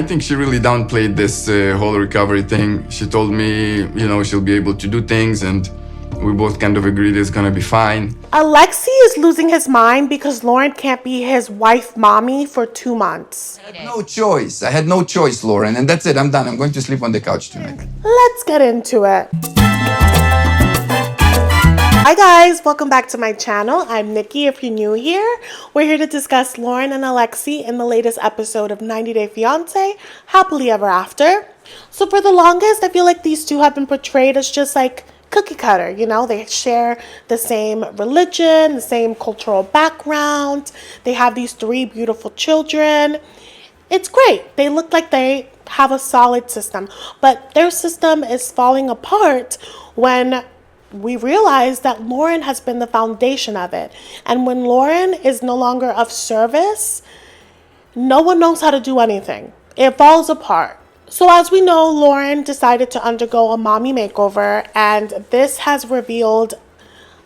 I think she really downplayed this whole recovery thing. She told me, she'll be able to do things, and we both kind of agreed it's gonna be fine. Alexei is losing his mind because Loren can't be his wife mommy for 2 months. I had no choice. I had no choice, Loren, and that's it. I'm done. I'm going to sleep on the couch tonight. Let's get into it. Hi guys, welcome back to my channel. I'm Nikki if you're new here. We're here to discuss Loren and Alexei in the latest episode of 90 Day Fiancé, Happily Ever After. So for the longest, I feel like these two have been portrayed as just like cookie cutter, they share the same religion, the same cultural background. They have these 3 beautiful children. It's great. They look like they have a solid system, but their system is falling apart when we realize that Loren has been the foundation of it. And when Loren is no longer of service, no one knows how to do anything. It falls apart. So as we know, Loren decided to undergo a mommy makeover, and this has revealed,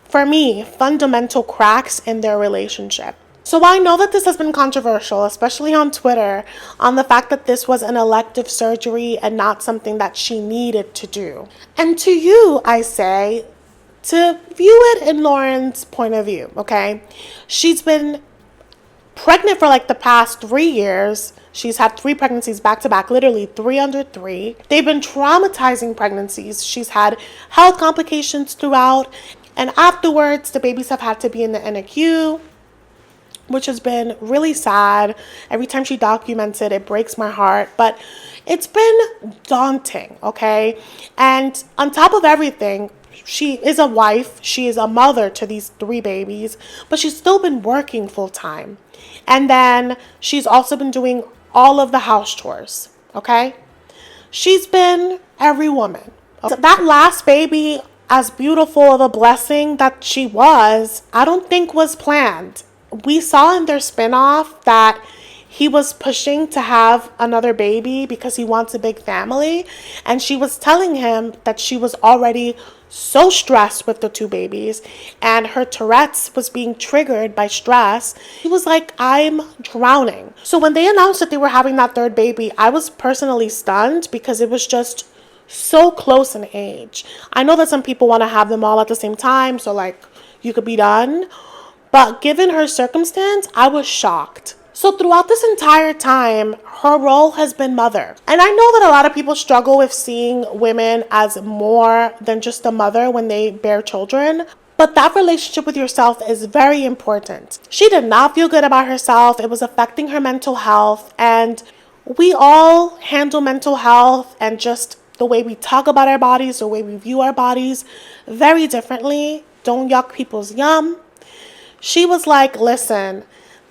for me, fundamental cracks in their relationship. So I know that this has been controversial, especially on Twitter, on the fact that this was an elective surgery and not something that she needed to do. And to you, I say, to view it in Loren's point of view, okay? She's been pregnant for like the past 3 years. She's had 3 pregnancies back to back, literally 3 under 3. They've been traumatizing pregnancies. She's had health complications throughout. And afterwards, the babies have had to be in the NICU, which has been really sad. Every time she documents it, it breaks my heart. But it's been daunting, okay? And on top of everything, she is a wife, she is a mother to these 3 babies, but she's still been working full time. And then she's also been doing all of the house chores, okay? She's been every woman. That last baby, as beautiful of a blessing that she was, I don't think was planned. We saw in their spinoff that he was pushing to have another baby because he wants a big family. And she was telling him that she was already so stressed with the 2 babies and her Tourette's was being triggered by stress. He was like, I'm drowning. So when they announced that they were having that 3rd baby, I was personally stunned because it was just so close in age. I know that some people want to have them all at the same time, so like you could be done. But given her circumstance, I was shocked. So throughout this entire time, her role has been mother. And I know that a lot of people struggle with seeing women as more than just a mother when they bear children. But that relationship with yourself is very important. She did not feel good about herself. It was affecting her mental health. And we all handle mental health and just the way we talk about our bodies, the way we view our bodies very differently. Don't yuck people's yum. She was like, listen,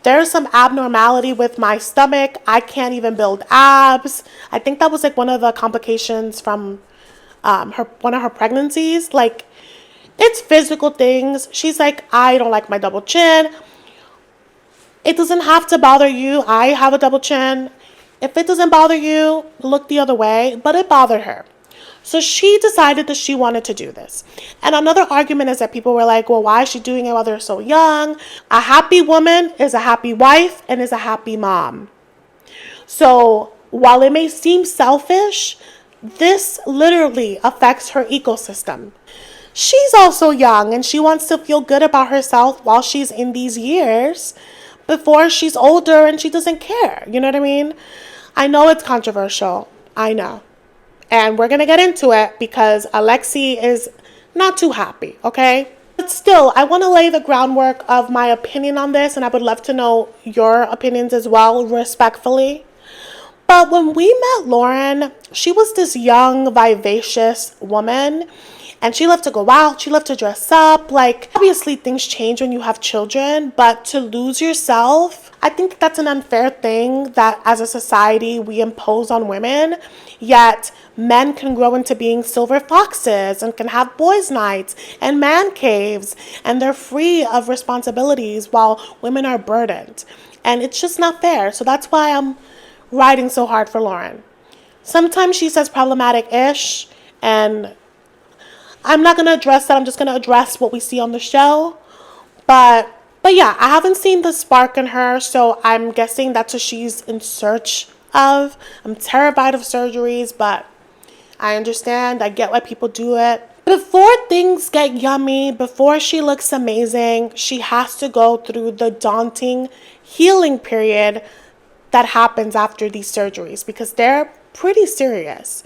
there's some abnormality with my stomach. I can't even build abs. I think that was like one of the complications from one of her pregnancies. Like, it's physical things. She's like, I don't like my double chin. It doesn't have to bother you. I have a double chin. If it doesn't bother you, look the other way. But it bothered her. So she decided that she wanted to do this. And another argument is that people were like, well, why is she doing it while they're so young? A happy woman is a happy wife and is a happy mom. So while it may seem selfish, this literally affects her ecosystem. She's also young and she wants to feel good about herself while she's in these years before she's older and she doesn't care. You know what I mean? I know it's controversial. I know. And we're going to get into it because Alexei is not too happy, okay? But still, I want to lay the groundwork of my opinion on this, and I would love to know your opinions as well, respectfully. But when we met Loren, she was this young, vivacious woman, and she loved to go out, she loved to dress up. Like, obviously things change when you have children, but to lose yourself, I think that's an unfair thing that as a society we impose on women, yet men can grow into being silver foxes and can have boys' nights and man caves, and they're free of responsibilities while women are burdened. And it's just not fair. So that's why I'm riding so hard for Loren. Sometimes she says problematic-ish, and I'm not going to address that. I'm just going to address what we see on the show. But yeah, I haven't seen the spark in her, so I'm guessing that's what she's in search of. I'm terrified of surgeries, but I understand. I get why people do it. Before things get yummy, before she looks amazing, she has to go through the daunting healing period that happens after these surgeries because they're pretty serious.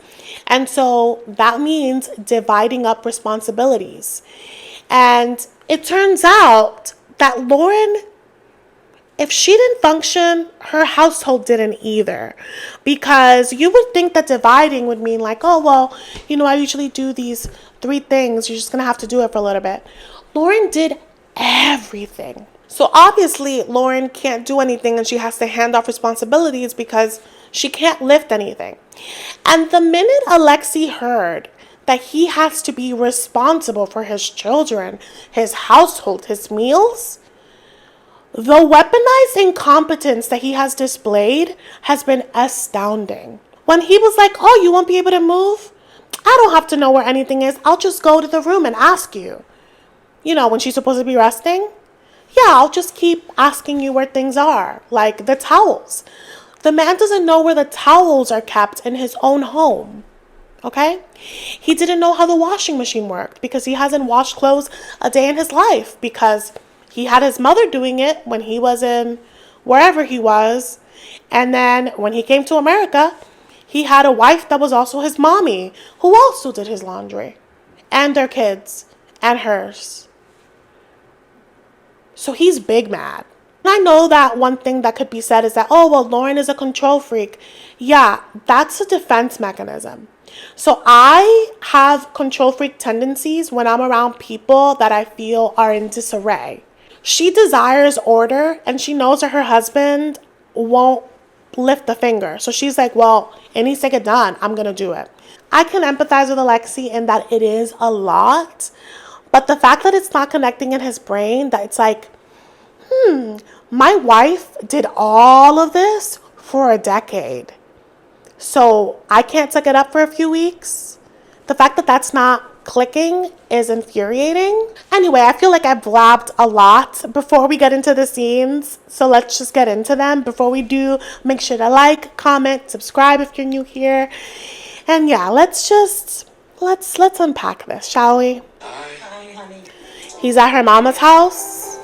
And so that means dividing up responsibilities. And it turns out that Loren, if she didn't function, her household didn't either. Because you would think that dividing would mean like, oh, well, I usually do these 3 things. You're just going to have to do it for a little bit. Loren did everything. So obviously, Loren can't do anything and she has to hand off responsibilities because she can't lift anything. And the minute Alexei heard that he has to be responsible for his children, his household, his meals, the weaponized incompetence that he has displayed has been astounding. When he was like, oh, you won't be able to move? I don't have to know where anything is. I'll just go to the room and ask you. When she's supposed to be resting? Yeah, I'll just keep asking you where things are, like the towels. The man doesn't know where the towels are kept in his own home. Okay? He didn't know how the washing machine worked because he hasn't washed clothes a day in his life because he had his mother doing it when he was in wherever he was. And then when he came to America, he had a wife that was also his mommy who also did his laundry and their kids and hers. So he's big mad. And I know that one thing that could be said is that, oh, well, Loren is a control freak. Yeah, that's a defense mechanism. So I have control freak tendencies when I'm around people that I feel are in disarray. She desires order and she knows that her husband won't lift a finger. So she's like, well, it needs to get done. I'm going to do it. I can empathize with Alexei in that it is a lot. But the fact that it's not connecting in his brain, that it's like, my wife did all of this for a decade. So I can't suck it up for a few weeks. The fact that that's not clicking is infuriating. Anyway, I feel like I blabbed a lot before we get into the scenes. So let's just get into them. Before we do, make sure to like, comment, subscribe if you're new here. And yeah, let's unpack this, shall we? Hi, honey. He's at her mama's house.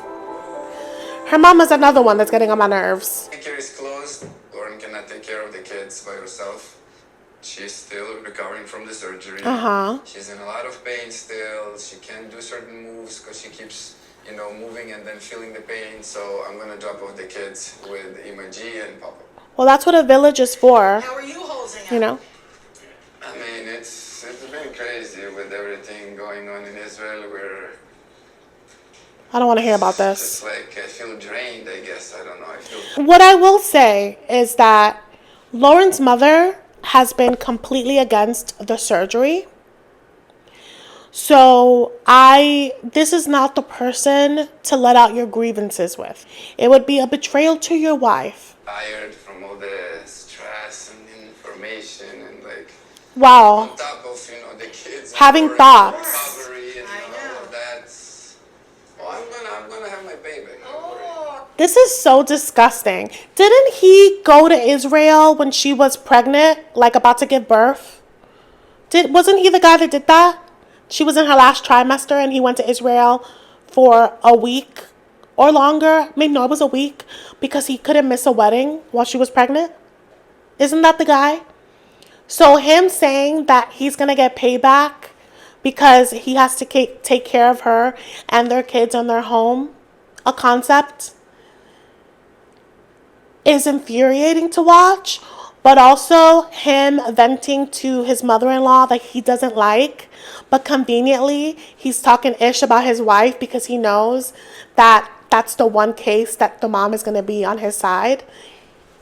Her mama's another one that's getting on my nerves. Daycare is closed. Loren cannot take care of the kids by herself. She's still recovering from the surgery. She's in a lot of pain still. She can't do certain moves because she keeps, moving and then feeling the pain. So I'm gonna drop off the kids with Imaji and Papa. Well, that's what a village is for. How are you holding up? I mean, it's been crazy with everything going on in Israel. I don't want to hear about this. It's like I feel drained, I guess. I don't know. What I will say is that Loren's mother has been completely against the surgery. So this is not the person to let out your grievances with. It would be a betrayal to your wife. Tired from all the stress and information and wow. On top of the kids having thoughts. Recovery and all of that. I'm gonna have my baby. This is so disgusting. Didn't he go to Israel when she was pregnant, like about to give birth? Wasn't he the guy that did that? She was in her last trimester and he went to Israel for a week or longer. Maybe no, it was a week because he couldn't miss a wedding while she was pregnant. Isn't that the guy? So him saying that he's going to get payback because he has to take care of her and their kids and their home, a concept, is infuriating to watch. But also him venting to his mother-in-law that he doesn't like. But conveniently, he's talking ish about his wife because he knows that that's the one case that the mom is going to be on his side.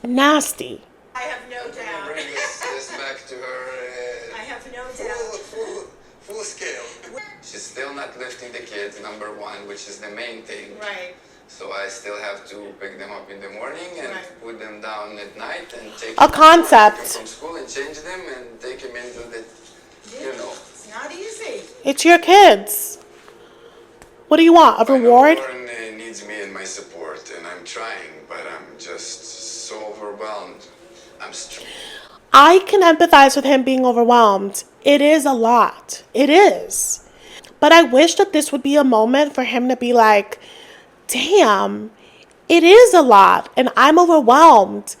Nasty. I have no doubt. Bring this back to her. I have no doubt. Full scale. She's still not lifting the kids, number one, which is the main thing. Right. So I still have to pick them up in the morning and put them down at night and take a concept from school and change them and take them into the, It's not easy. It's your kids. What do you want? A reward? Loren needs me and my support, and I'm trying, but I'm just so overwhelmed. I'm strong. I can empathize with him being overwhelmed. It is a lot. It is. But I wish that this would be a moment for him to be like, damn, it is a lot and I'm overwhelmed.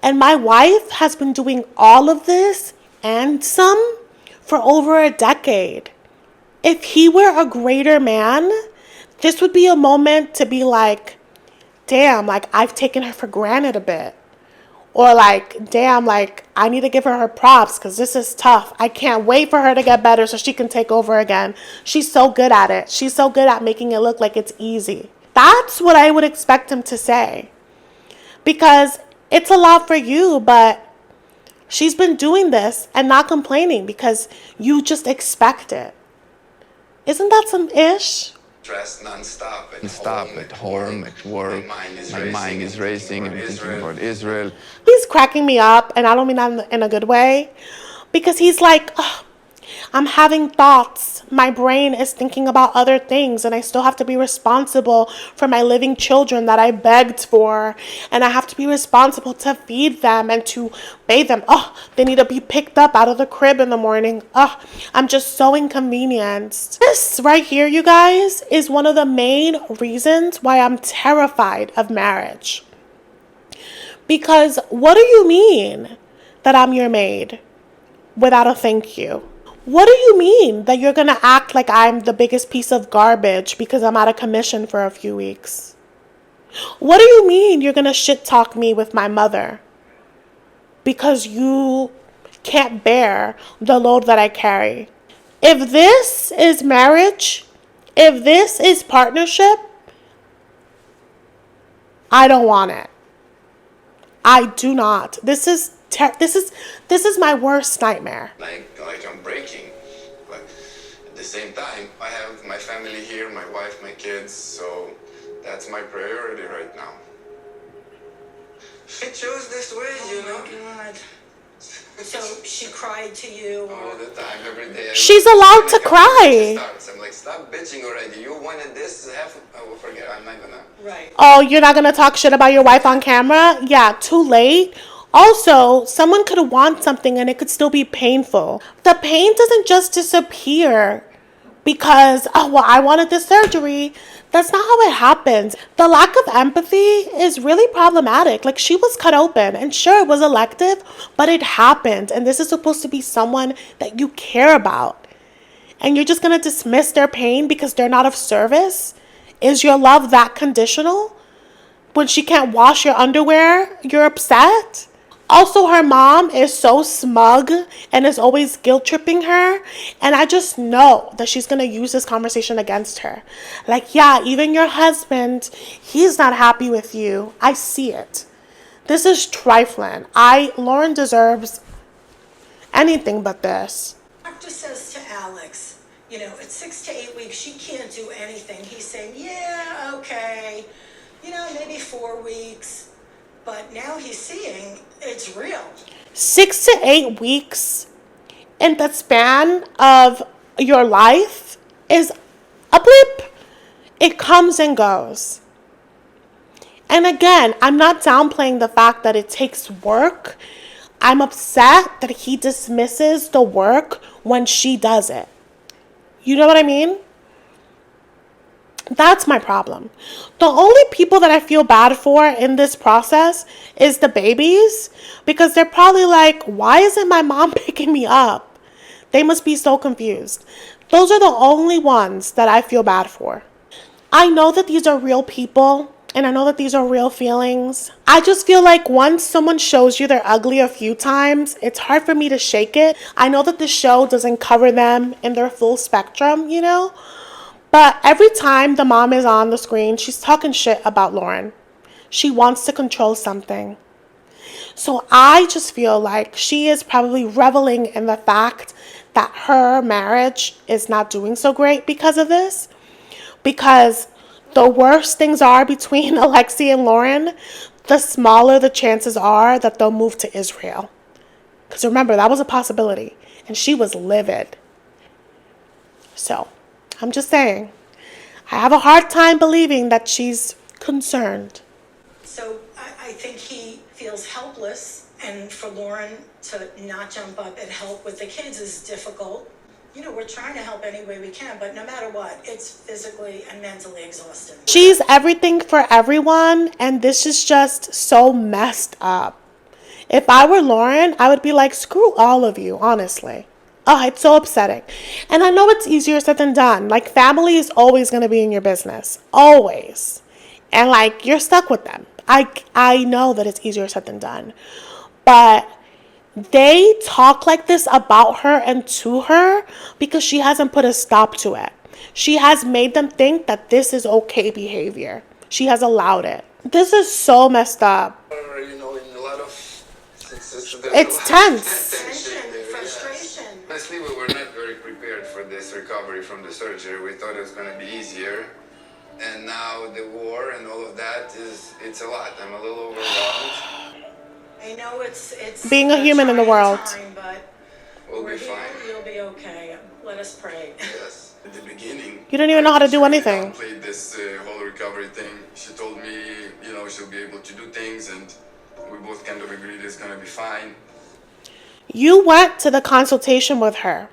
And my wife has been doing all of this and some for over a decade. If he were a greater man, this would be a moment to be like, damn, like I've taken her for granted a bit. Or like, damn, like I need to give her props because this is tough. I can't wait for her to get better so she can take over again. She's so good at it. She's so good at making it look like it's easy. That's what I would expect him to say. Because it's a lot for you, but she's been doing this and not complaining because you just expect it. Isn't that some ish? Stressed non-stop At home, at work. My mind is racing. I'm thinking about Israel. He's cracking me up, and I don't mean that in a good way, because he's like, "Ugh, I'm having thoughts. My brain is thinking about other things, and I still have to be responsible for my living children that I begged for, and I have to be responsible to feed them and to bathe them. Oh, they need to be picked up out of the crib in the morning. Oh, I'm just so inconvenienced." This right here, you guys, is one of the main reasons why I'm terrified of marriage. Because what do you mean that I'm your maid without a thank you? What do you mean that you're going to act like I'm the biggest piece of garbage because I'm out of commission for a few weeks? What do you mean you're going to shit talk me with my mother because you can't bear the load that I carry? If this is marriage, if this is partnership, I don't want it. I do not. This is my worst nightmare. Like I'm breaking, but at the same time, I have my family here, my wife, my kids, so that's my priority right now. She chose this way, you know. God. So she cried to you. All the time, every day. She's allowed to cry. I'm like, stop bitching already. You wanted this. Forget. I'm not gonna. Right. Oh, you're not gonna talk shit about your wife on camera? Yeah, too late. Also, someone could want something and it could still be painful. The pain doesn't just disappear because, oh, well, I wanted this surgery. That's not how it happens. The lack of empathy is really problematic. Like, she was cut open, and sure, it was elective, but it happened. And this is supposed to be someone that you care about. And you're just gonna dismiss their pain because they're not of service? Is your love that conditional? When she can't wash your underwear, you're upset? Also, her mom is so smug and is always guilt-tripping her. And I just know that she's going to use this conversation against her. Like, yeah, even your husband, he's not happy with you. I see it. This is trifling. Loren deserves anything but this. Doctor says to Alex, you know, at 6 to 8 weeks, she can't do anything. He's saying, yeah, okay, you know, maybe 4 weeks. But now he's seeing it's real. 6 to 8 weeks in the span of your life is a blip. It comes and goes. And again, I'm not downplaying the fact that it takes work. I'm upset that he dismisses the work when she does it. You know what I mean? That's my problem. The only people that I feel bad for in this process is the babies, because they're probably like, why isn't my mom picking me up? They must be so confused. Those are the only ones that I feel bad for. I know that these are real people, and I know that these are real feelings. I just feel like once someone shows you they're ugly a few times, it's hard for me to shake it. I know that the show doesn't cover them in their full spectrum, you know? But every time the mom is on the screen, she's talking shit about Loren. She wants to control something. So I just feel like she is probably reveling in the fact that her marriage is not doing so great because of this. Because the worse things are between ALEXEI and LOREN, the smaller the chances are that they'll move to Israel. Because remember, that was a possibility. And she was livid. So, I'm just saying, I have a hard time believing that she's concerned. So I think he feels helpless And for Lauren to not jump up and help with the kids is difficult. You know, we're trying to help any way we can, but no matter what, it's physically and mentally exhausting. She's everything for everyone, and this is just so messed up. If I were Lauren, I would be like, screw all of you, honestly. Oh, it's so upsetting. And I know it's easier said than done. Like, family is always going to be in your business. Always. And, like, you're stuck with them. I know that it's easier said than done. But they talk like this about her and to her because she hasn't put a stop to it. She has made them think that this is okay behavior. She has allowed it. This is so messed up. You know, in a lot of It's tense. Tension, frustration. Honestly, we were not very prepared for this recovery from the surgery. We thought it was going to be easier. And now the war and all of that it's a lot. I'm a little overwhelmed. I know it's Being a human in the trying world. time, but We'll we're be here. fine. You'll be okay. Let us pray. Yes. At the beginning, You don't even know how to do anything. Played this whole recovery thing. She told me, you know, she'll be able to do things, and we both kind of agreed it's gonna be fine. You went to the consultation with her.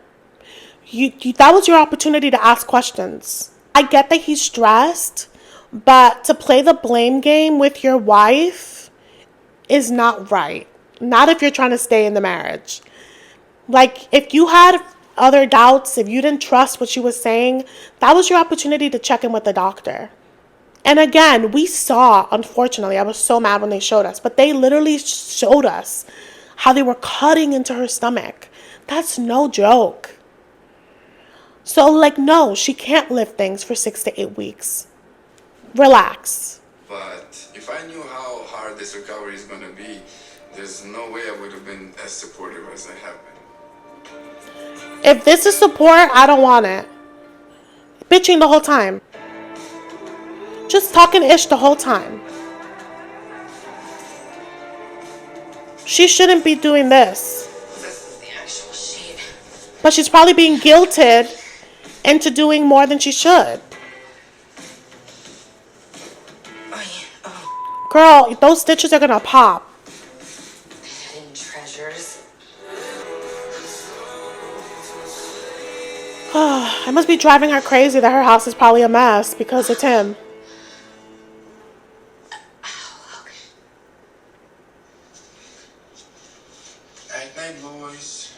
You that was your opportunity to ask questions. I get that he's stressed, but to play the blame game with your wife is not right. Not if you're trying to stay in the marriage. Like, if you had other doubts, if you didn't trust what she was saying, that was your opportunity to check in with the doctor. And again, we saw, unfortunately, I was so mad when they showed us, but they literally showed us how they were cutting into her stomach. That's no joke. So, like, no, she can't lift things for 6 to 8 weeks. Relax. But if I knew how hard this recovery is gonna be, there's no way I would have been as supportive as I have been. If this is support, I don't want it. Bitching the whole time. Just talking ish the whole time. She shouldn't be doing this. This is the actual sheet. But she's probably being guilted into doing more than she should. Oh, yeah. Oh, Girl, those stitches are gonna pop. hidden treasures. It must be driving her crazy that her house is probably a mess because it's him. Night, night, boys.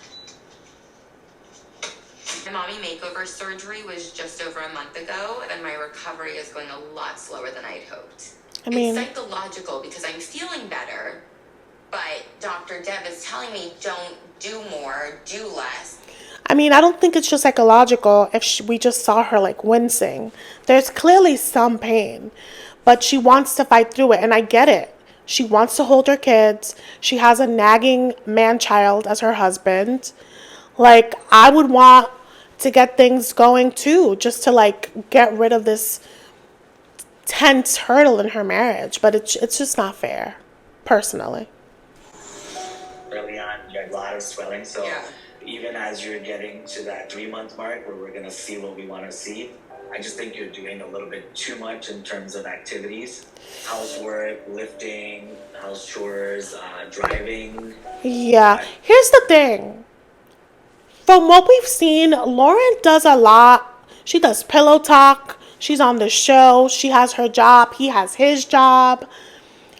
My mommy makeover surgery was just over a month ago, and my recovery is going a lot slower than I'd hoped. I mean- It's psychological because I'm feeling better, but Dr. Deb is telling me don't do more, do less. I mean, I don't think it's just psychological if we just saw her like wincing. There's clearly some pain, but she wants to fight through it, and I get it. She wants to hold her kids. She has a nagging man-child as her husband. Like, I would want to get things going too, just to like get rid of this tense hurdle in her marriage, but it's just not fair, personally. Early on, you had a lot of swelling, so Yeah. even as you're getting to that 3 month mark where we're gonna see what we want to see, I just think you're doing a little bit too much in terms of activities, housework, lifting, house chores, driving. Yeah, here's the thing. From what we've seen, Lauren does a lot. She does pillow talk. She's on the show. She has her job. He has his job.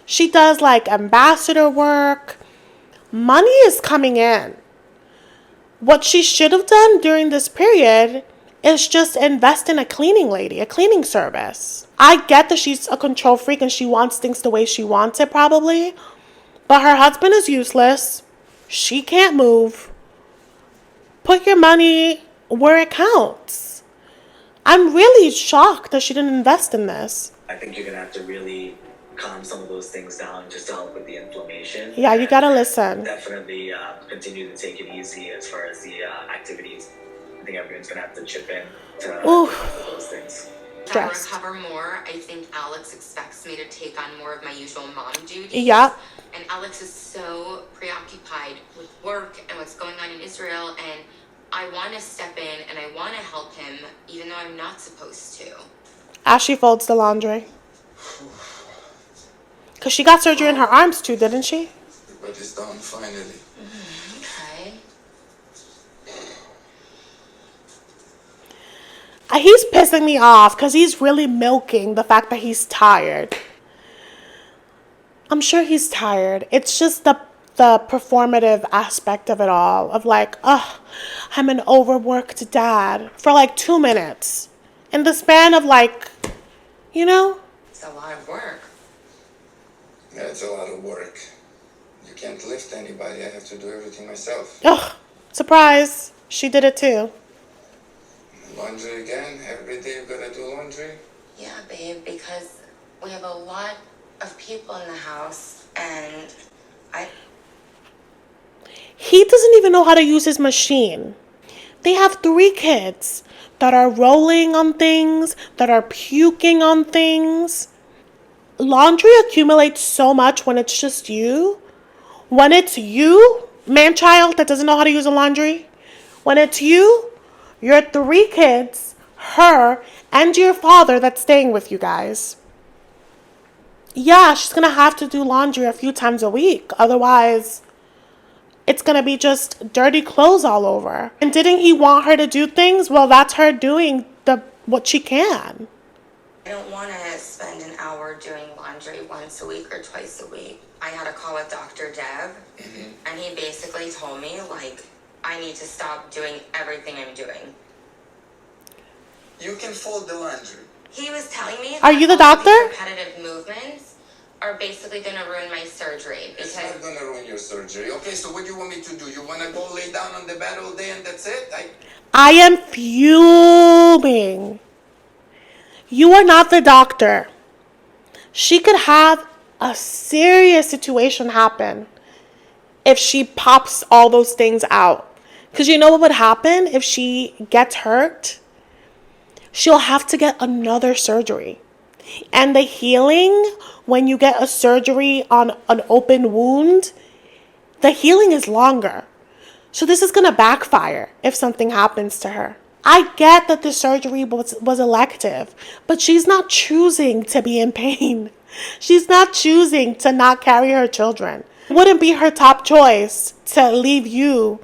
She does like ambassador work. Money is coming in. What she should have done during this period is just invest in a cleaning lady, a cleaning service. I get that she's a control freak and she wants things the way she wants it probably, but her husband is useless. She can't move. Put your money where it counts. I'm really shocked that she didn't invest in this. I think you're gonna have to really calm some of those things down just to help with the inflammation. Yeah, you gotta listen. Definitely continue to take it easy as far as the activities. I think everyone's gonna have to chip in to Oof. help with those things. To Stressed. recover more, I think Alex expects me to take on more of my usual mom duties. Yep. And Alex is so preoccupied with work and what's going on in Israel, and I want to step in and I want to help him, even though I'm not supposed to. As she folds the laundry. Because she got surgery in her arms too, didn't she? but it's done finally. Okay. He's pissing me off because he's really milking the fact that he's tired. I'm sure he's tired. It's just the performative aspect of it all. Of like, I'm an overworked dad for like 2 minutes. In the span of like, you know? It's a lot of work. Yeah, it's a lot of work. You can't lift anybody. I have to do everything myself. Ugh, surprise. She did it too. Laundry again? Every day you gotta do laundry? Yeah, babe, because we have a lot of people in the house, and He doesn't even know how to use his machine. They have 3 kids that are rolling on things, that are puking on things. Laundry accumulates so much when it's just you. When it's you, man-child that doesn't know how to use a laundry, when it's you, your 3 kids, her, and your father that's staying with you guys. Yeah, she's going to have to do laundry a few times a week. Otherwise, it's going to be just dirty clothes all over. And didn't he want her to do things? Well, that's her doing what she can. I don't want to spend an hour doing laundry once a week or twice a week. I had a call with Dr. Deb, and he basically told me, like, I need to stop doing everything I'm doing. You can fold the laundry. He was telling me Are you the all these doctor? repetitive movements are basically going to ruin my surgery It's because not gonna ruin your surgery. Okay, so what do you want me to do? You wanna go lay down on the bed all day and that's it? I am fuming. You are not the doctor. She could have a serious situation happen if she pops all those things out. Because you know what would happen if she gets hurt? She'll have to get another surgery. And the healing, when you get a surgery on an open wound, the healing is longer. So this is going to backfire if something happens to her. I get that the surgery was elective, but she's not choosing to be in pain. She's not choosing to not carry her children. It wouldn't be her top choice to leave you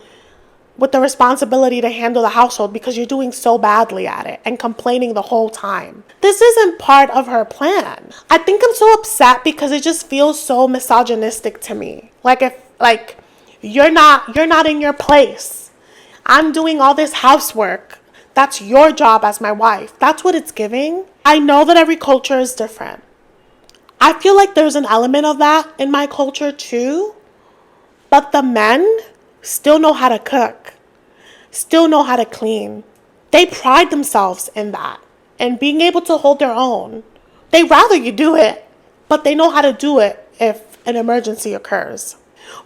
with the responsibility to handle the household because you're doing so badly at it and complaining the whole time. This isn't part of her plan. I think I'm so upset because it just feels so misogynistic to me. Like you're not in your place. I'm doing all this housework. That's your job as my wife. That's what it's giving. I know that every culture is different. I feel like there's an element of that in my culture too. But the men still know how to cook, still know how to clean. They pride themselves in that and being able to hold their own. They rather you do it, but they know how to do it if an emergency occurs.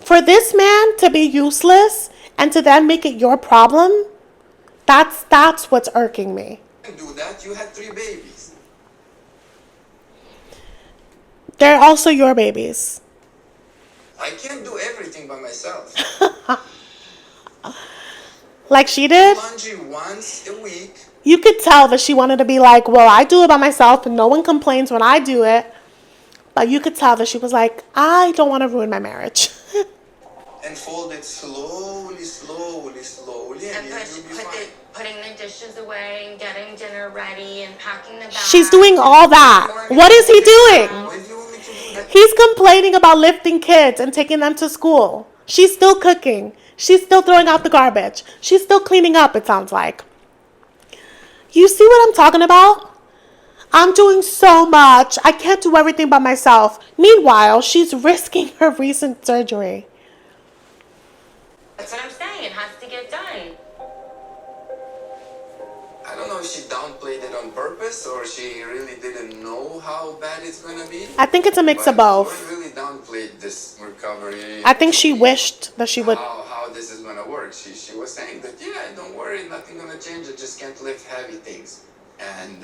For this man to be useless and to then make it your problem, that's what's irking me. You can do that. You had 3 babies. They're also your babies. I can't do everything by myself. Like she did? Laundry once a week. You could tell that she wanted to be like, well, I do it by myself and no one complains when I do it. But you could tell that she was like, I don't want to ruin my marriage. And fold it slowly, and and you'll be fine. putting the dishes away and getting dinner ready and packing the bags. She's doing all that. What is he doing? Why do you want me to do that? He's complaining about lifting kids and taking them to school. She's still cooking. She's still throwing out the garbage. She's still cleaning up, it sounds like. You see what I'm talking about? I'm doing so much. I can't do everything by myself. Meanwhile, she's risking her recent surgery. That's what I'm saying. It has to get done. I don't know if she downplayed it on purpose or she really didn't know how bad it's gonna be. I think it's a mix of But both. Lauren really downplayed this recovery. I think she wished that she would. How this is gonna work. She was saying that, yeah, don't worry, nothing gonna change. I just can't lift heavy things. And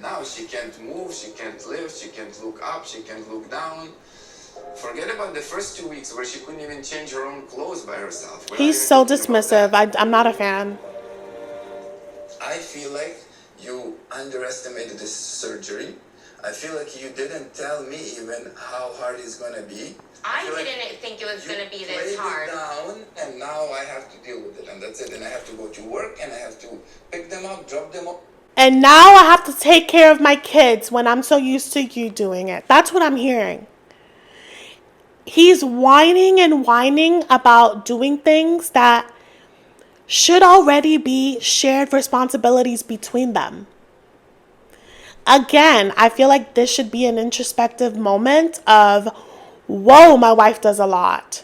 now she can't move, she can't lift, she can't look up, she can't look down. Forget about the first 2 weeks where she couldn't even change her own clothes by herself. We're not He's even so talking about dismissive. that. I'm not a fan. I feel like you underestimated this surgery. I feel like you didn't tell me even how hard it's gonna be. I feel like didn't think it was you going to be played this it hard. down, and now I have to deal with it, and that's it. And I have to go to work, and I have to pick them up, drop them off. And now I have to take care of my kids when I'm so used to you doing it. That's what I'm hearing. He's whining and whining about doing things that should already be shared responsibilities between them. Again, I feel like this should be an introspective moment of, whoa, my wife does a lot.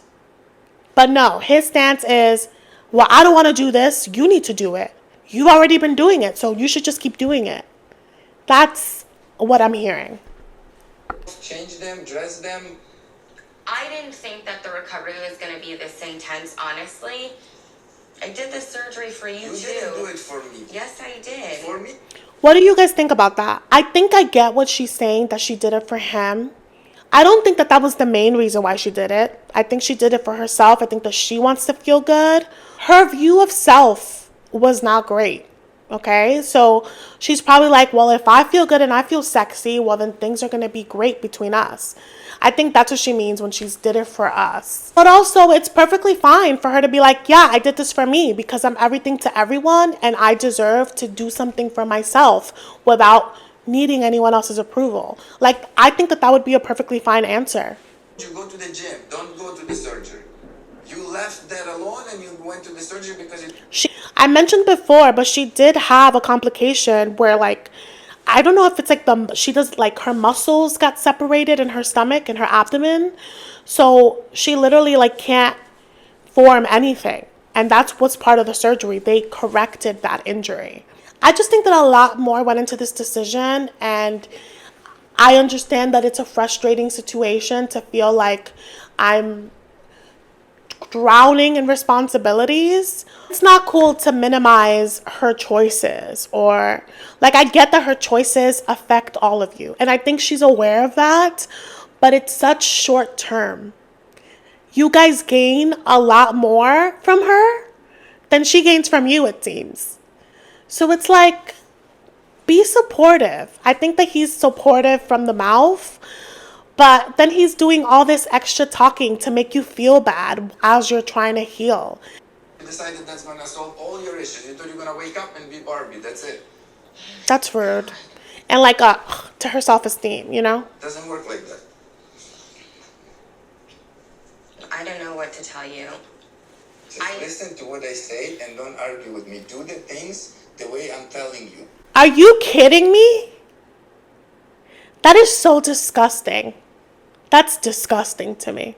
But no, his stance is, well, I don't want to do this. You need to do it. You've already been doing it, so you should just keep doing it. That's what I'm hearing. Change them, dress them. I didn't think that the recovery was going to be this intense, honestly. I did the surgery for you, You too. didn't do it for me. Yes, I did. For me? What do you guys think about that? I think I get what she's saying, that she did it for him. I don't think that that was the main reason why she did it. I think she did it for herself. I think that she wants to feel good. Her view of self was not great. Okay, so she's probably like, well, if I feel good and I feel sexy, well, then things are going to be great between us. I think that's what she means when she's did it for us. But also, it's perfectly fine for her to be like, yeah, I did this for me because I'm everything to everyone and I deserve to do something for myself without needing anyone else's approval. Like, I think that that would be a perfectly fine answer. You go to the gym, don't go to the surgery. You left that alone and you went to the surgery because it... I mentioned before, but she did have a complication where, like, I don't know if it's like she does, like, her muscles got separated in her stomach and her abdomen. So she literally, like, can't form anything. And that's what's part of the surgery. They corrected that injury. I just think that a lot more went into this decision, and I understand that it's a frustrating situation to feel like I'm drowning in responsibilities. It's not cool to minimize her choices, or like, I get that her choices affect all of you, and I think she's aware of that, but it's such short term. You guys gain a lot more from her than she gains from you, it seems. So it's like, be supportive. I think that he's supportive from the mouth, but then he's doing all this extra talking to make you feel bad as you're trying to heal. You decided that's gonna solve all your issues. You thought you're gonna wake up and be Barbie, that's it. That's rude. And like to her self-esteem, you know? It doesn't work like that. I don't know what to tell you. Just listen to what I say and don't argue with me. Do the things the way I'm telling you. Are you kidding me? That is so disgusting. That's disgusting to me.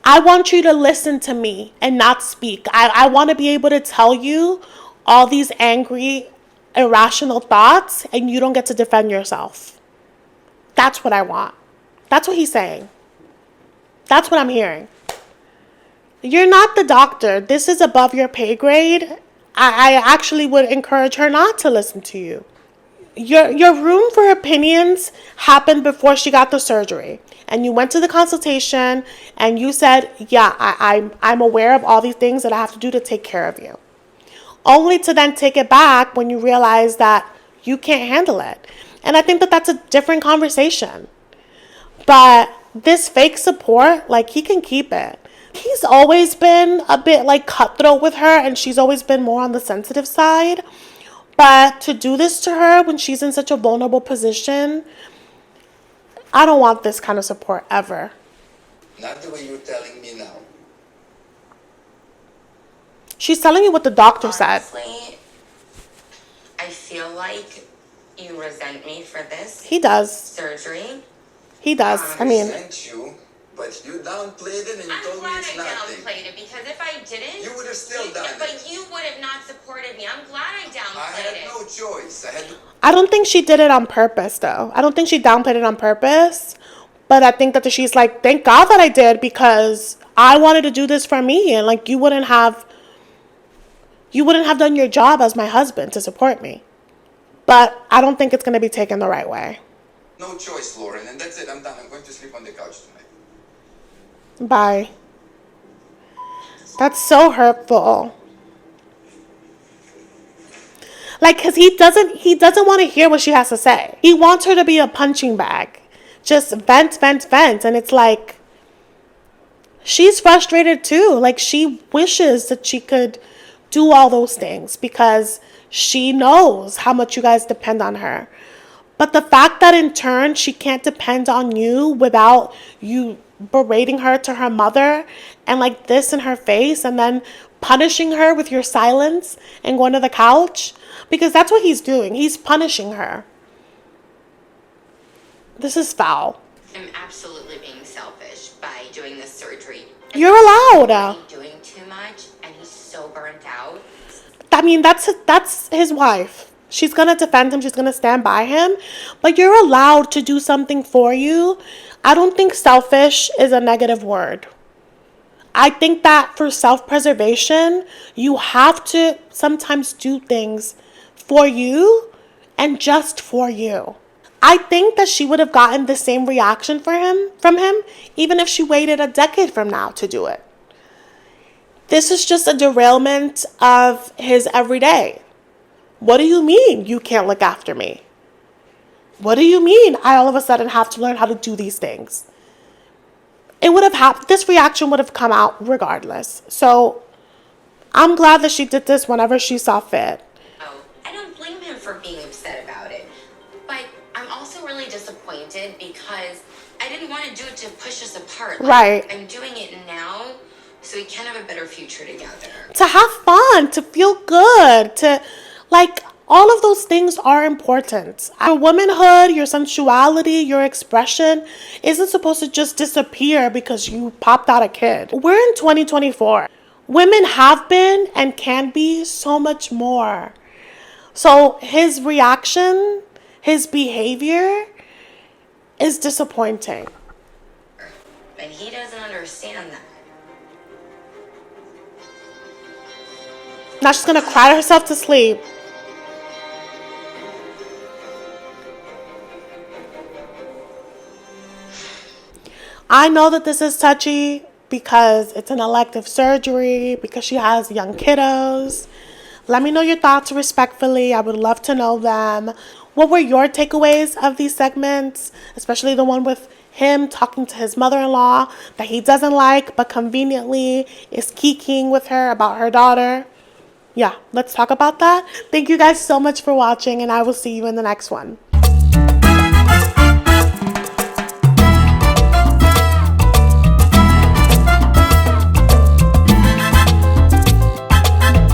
I want you to listen to me and not speak. I want to be able to tell you all these angry, irrational thoughts, and you don't get to defend yourself. That's what I want. That's what he's saying. That's what I'm hearing. You're not the doctor. This is above your pay grade. I actually would encourage her not to listen to you. Your room for opinions happened before she got the surgery, and you went to the consultation and you said, yeah, I'm aware of all these things that I have to do to take care of you, only to then take it back when you realize that you can't handle it. And I think that that's a different conversation. But this fake support, like, he can keep it. He's always been a bit like cutthroat with her, and she's always been more on the sensitive side. But to do this to her when she's in such a vulnerable position, I don't want this kind of support ever. Not the way you're telling me now. She's telling you what the doctor said. Honestly, I feel like you resent me for this He does. surgery. He does. I mean, resent you, but you downplayed it and you I'm told me glad it's I nothing. downplayed it, because if I didn't, You would have still done it. But you would have not supported me. I'm glad I I downplayed had no choice. I don't think she did it on purpose, though. I don't think she downplayed it on purpose. But I think that she's like, thank God that I did, because I wanted to do this for me, and like, you wouldn't have done your job as my husband to support me. But I don't think it's going to be taken the right way. No choice, Lauren, and that's it. I'm done. I'm going to sleep on the couch tonight. Bye. That's so hurtful. Like, cause he doesn't want to hear what she has to say. He wants her to be a punching bag just vent. And it's like, she's frustrated too. Like, she wishes that she could do all those things because she knows how much you guys depend on her. But the fact that in turn she can't depend on you without you berating her to her mother and like this in her face and then punishing her with your silence and going to the couch, because that's what he's doing. He's punishing her. This is foul. I'm absolutely being selfish by doing this surgery. You're allowed. He's doing too much and he's so burnt out. I mean, that's his wife. She's going to defend him. She's going to stand by him. But you're allowed to do something for you. I don't think selfish is a negative word. I think that for self-preservation, you have to sometimes do things for you and just for you. I think that she would have gotten the same reaction from him, even if she waited a decade from now to do it. This is just a derailment of his everyday. What do you mean you can't look after me? What do you mean I all of a sudden have to learn how to do these things? It would have happened. This reaction would have come out regardless. So I'm glad that she did this whenever she saw fit. Oh, I don't blame him for being upset about it. But I'm also really disappointed because I didn't want to do it to push us apart. Right. I'm doing it now so we can have a better future together. To have fun, to feel good, to like, all of those things are important. Your womanhood, your sensuality, your expression isn't supposed to just disappear because you popped out a kid. We're in 2024. Women have been and can be so much more. So his reaction, his behavior is disappointing. And he doesn't understand that. Now she's gonna cry herself to sleep. I know that this is touchy because it's an elective surgery, because she has young kiddos. Let me know your thoughts respectfully. I would love to know them. What were your takeaways of these segments, especially the one with him talking to his mother-in-law that he doesn't like, but conveniently is kikiing with her about her daughter? Yeah, let's talk about that. Thank you guys so much for watching, and I will see you in the next one.